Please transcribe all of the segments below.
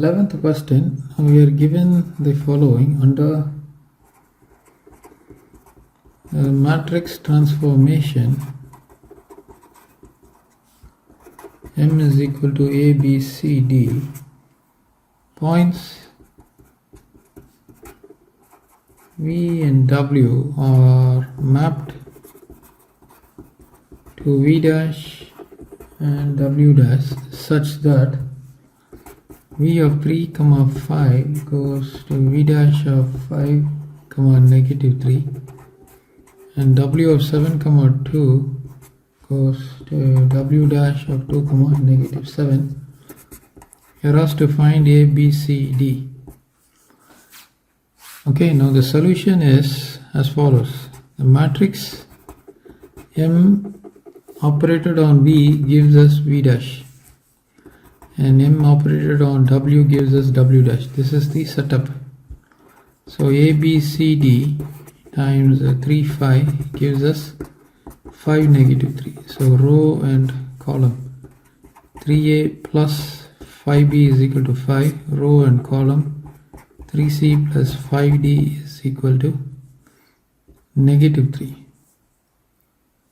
11th question, we are given the following under matrix transformation. M is equal to A, B, C, D. Points V and W are mapped to V dash and W dash such that V of 3, 5 goes to V dash of 5, negative 3, and W of 7, 2 goes to W dash of 2, negative 7. You're asked to find A, B, C, D. Okay, now the solution is as follows. The matrix M operated on V gives us V dash, and M operated on W gives us W dash. This is the setup. So A, B, C, D times 3, 5 gives us 5, negative 3. So row and column. 3A plus 5B is equal to 5. Row and column. 3C plus 5D is equal to negative 3.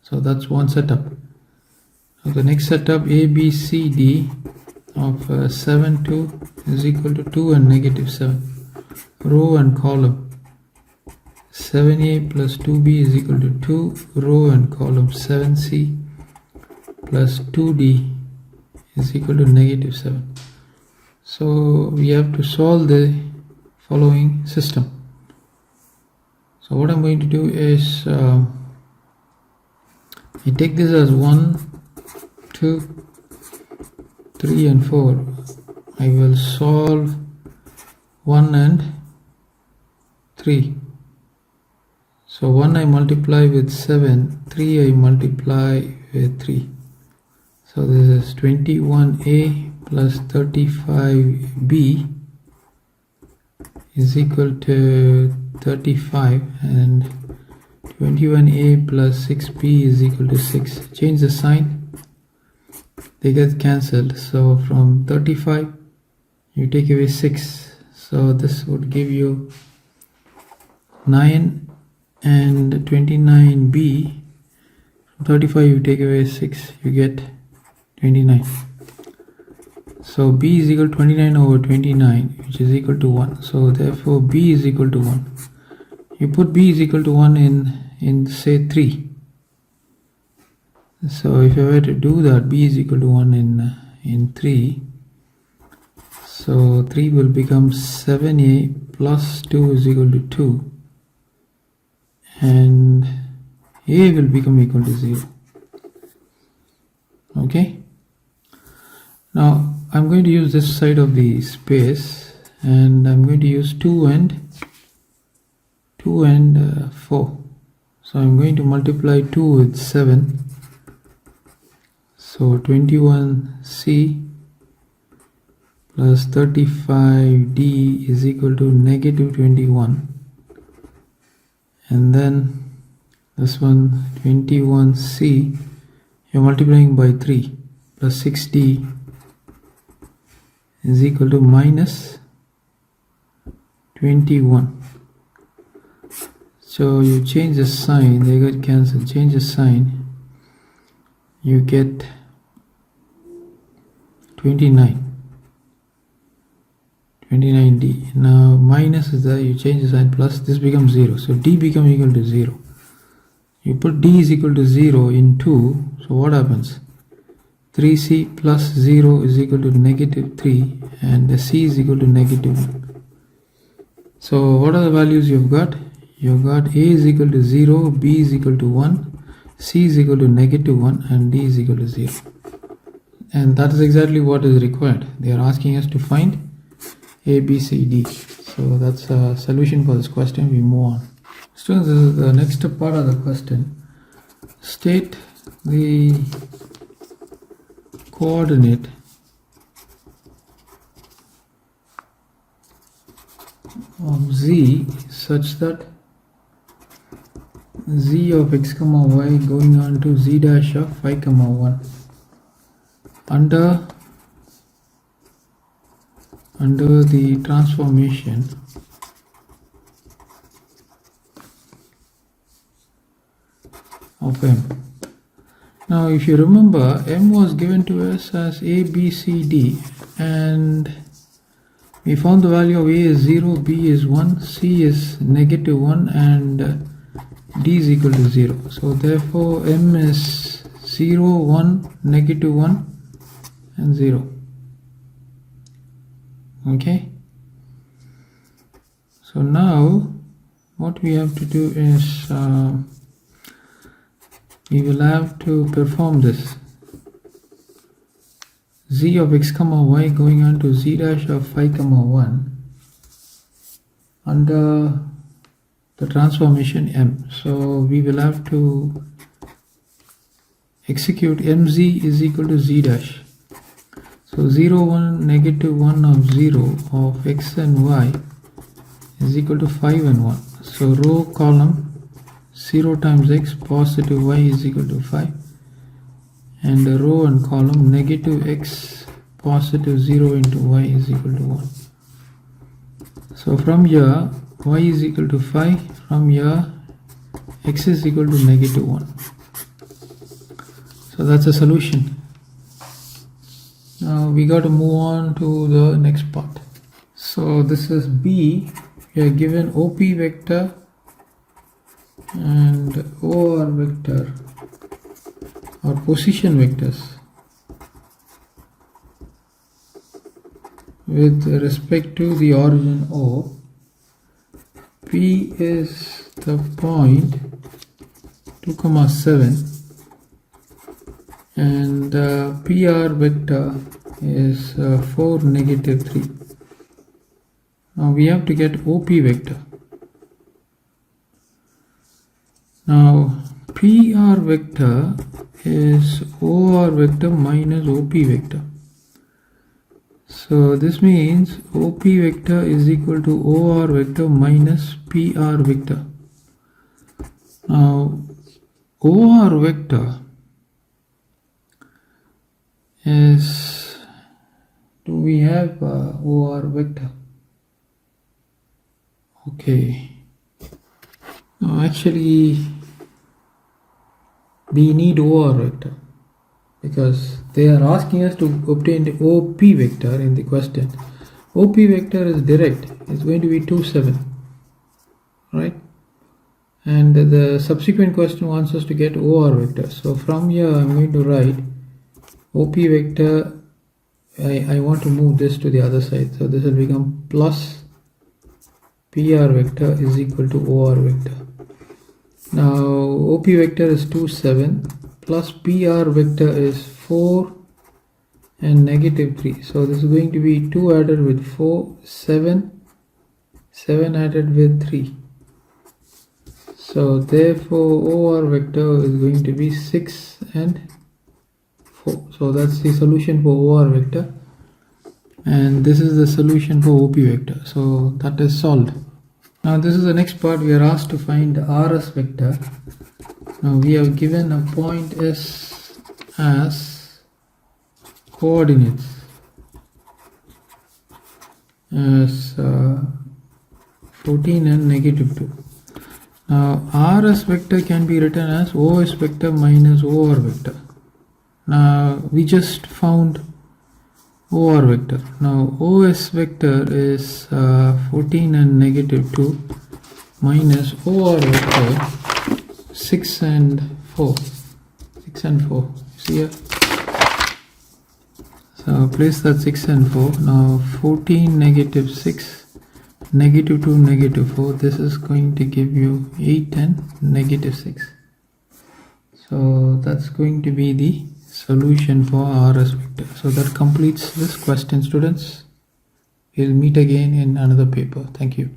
So that's one setup. Now the next setup, A, B, C, D of 7, 2 is equal to 2 and negative 7. Row and column. 7A plus 2B is equal to 2. Row and column. 7C plus 2D is equal to negative 7. So we have to solve the following system. So what I'm going to do is I take this as 1, 2, 3 and 4. I will solve 1 and 3. So 1 I multiply with 7, 3 I multiply with 3. So this is 21A plus 35B is equal to 35, and 21A plus 6B is equal to 6. Change the sign, they get cancelled. So from 35 you take away 6, so this would give you 9, and 29B, from 35 you take away 6, you get 29. So B is equal to 29 over 29, which is equal to 1. So therefore B is equal to 1. You put B is equal to 1 in say 3. So if I were to do that, B is equal to 1 in 3. So 3 will become 7A plus 2 is equal to 2. And A will become equal to 0. Okay. Now I'm going to use this side of the space, and I'm going to use 2 and 4. So I'm going to multiply 2 with 7. So 21C plus 35D is equal to negative 21. And then this one, 21C, you're multiplying by 3 plus 6D is equal to minus 21. So you change the sign, they get cancelled. Change the sign, you get 29D. Now minus is there, you change the sign, plus this becomes 0. So D becomes equal to 0. You put D is equal to 0 in 2. So what happens? 3C plus 0 is equal to negative 3, and the C is equal to negative 1. So what are the values you've got? You've got A is equal to 0, B is equal to 1, C is equal to negative 1, and D is equal to 0. And that is exactly what is required. They are asking us to find A, B, C, D. So that's a solution for this question. We move on. Students, this is the next part of the question. State the coordinate of Z such that Z of x, y going on to Z dash of 5, 1 under under the transformation of M. Now if you remember, M was given to us as A, B, C, D, and we found the value of A is 0, B is 1, C is -1, and D is equal to 0. So therefore M is 0, 1, -1 and 0. Okay, so now what we have to do is we will have to perform this z of x comma y going on to z dash of phi comma 1 under the transformation M. So we will have to execute mz is equal to z dash. So 0, 1, -1 of 0 of x and y is equal to 5 and 1. So row column 0 times x positive y is equal to 5, and the row and column -x positive 0 into y is equal to 1. So from here y is equal to 5, from here x is equal to -1. So that's a solution. Now we got to move on to the next part. So this is B. We are given OP vector and OR vector or position vectors with respect to the origin O. P is the point 2, 7, and PR vector is 4, -3. Now we have to get OP vector. Now PR vector is OR vector minus OP vector. So this means OP vector is equal to OR vector minus PR vector. Now OR vector is, do we have OR vector? Okay. No, actually we need OR vector because they are asking us to obtain the OP vector in the question. OP vector is direct, it's going to be 2, 7, right? And the subsequent question wants us to get OR vector. So from here I'm going to write OP vector. I want to move this to the other side, so this will become plus PR vector is equal to OR vector. Now OP vector is 2, 7 plus PR vector is 4 and -3. So this is going to be 2 added with 4, 7, 7 added with 3. So therefore OR vector is going to be 6 and 4. So that's the solution for OR vector, and this is the solution for OP vector. So that is solved. Now this is the next part. We are asked to find RS vector. Now we have given a point S as coordinates as 14 and -2. Now RS vector can be written as OS vector minus OR vector. Now we just found OR vector. Now OS vector is 14 and -2 minus OR vector 6 and 4. 6 and 4. See here? So place that 6 and 4. Now 14 -6 -2 -4. This is going to give you 8 and -6. So that's going to be the solution for RS vector. So that completes this question, students. We'll meet again in another paper. Thank you.